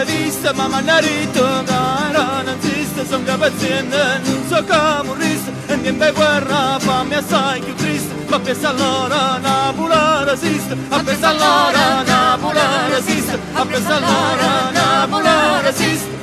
l'ho vista, ma m'hanno detto che era non esiste, sono che paziente, non so che morrisse, e niente guerra, fammi assai più triste, ma pensa allora Napoli resiste, a pensa allora Napoli resiste, a pensa allora Napoli resiste.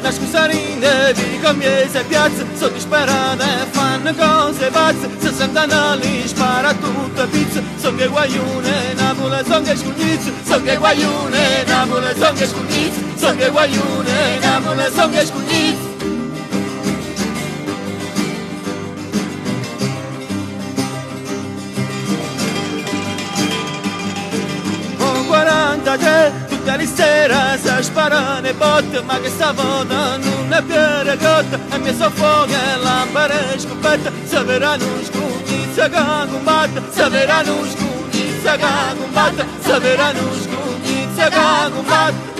La scusarina di Comiese e piazza sono disperate e fanno cose pazze, se sentono lì spara tutta pizza, sono che guaione Napoli, sono che scugnizzi, sono che guaione Napoli, sono che scugnizzi, sono che guaione Napoli, sono che scugnizzi. Con 43 tutte le sere si sparano e botte, ma che sta volta non è più recotta, e mi soffoca l'ampare scoperta, se verranno scugnizza che combatte, se verranno scugnizza che combatte, se verranno scugnizza che combatte.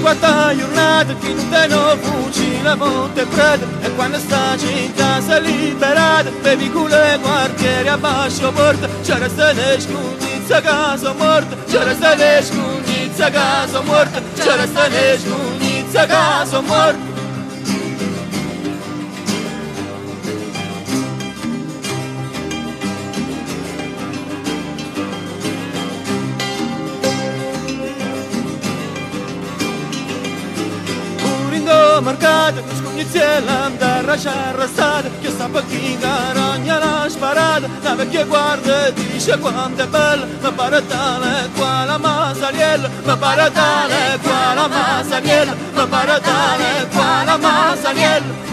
Quanta giornata che non tengo fucile monte prete, e quando sta città si è liberata, bevi con le quartieri a bascio porta, c'è resta le scugnizza che sono morta, c'è resta le scugnizza che sono morta, c'è resta le scugnizza che sono morta. Marcata, con scugnizia l'andare arrestata, che sta chi carogna la sparata, la vecchia guarda dice quanto è bella, ma pare tale qua la masariella, ma pare tale qua la masariella, ma pare tale qua la masariella.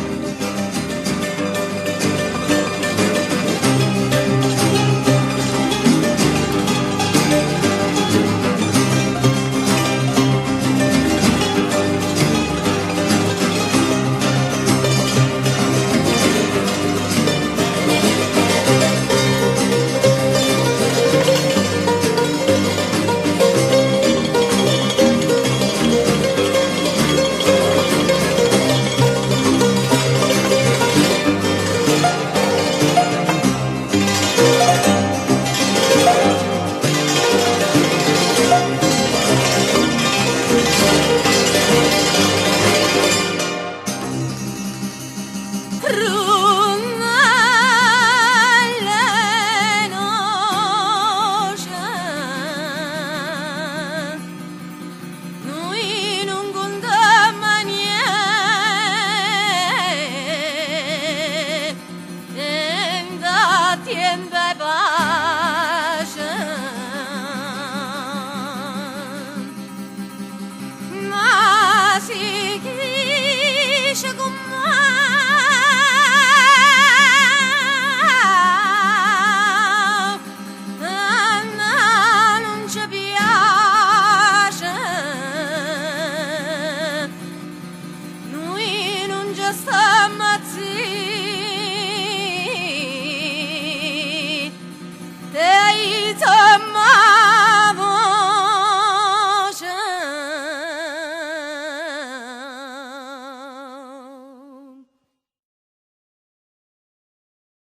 Just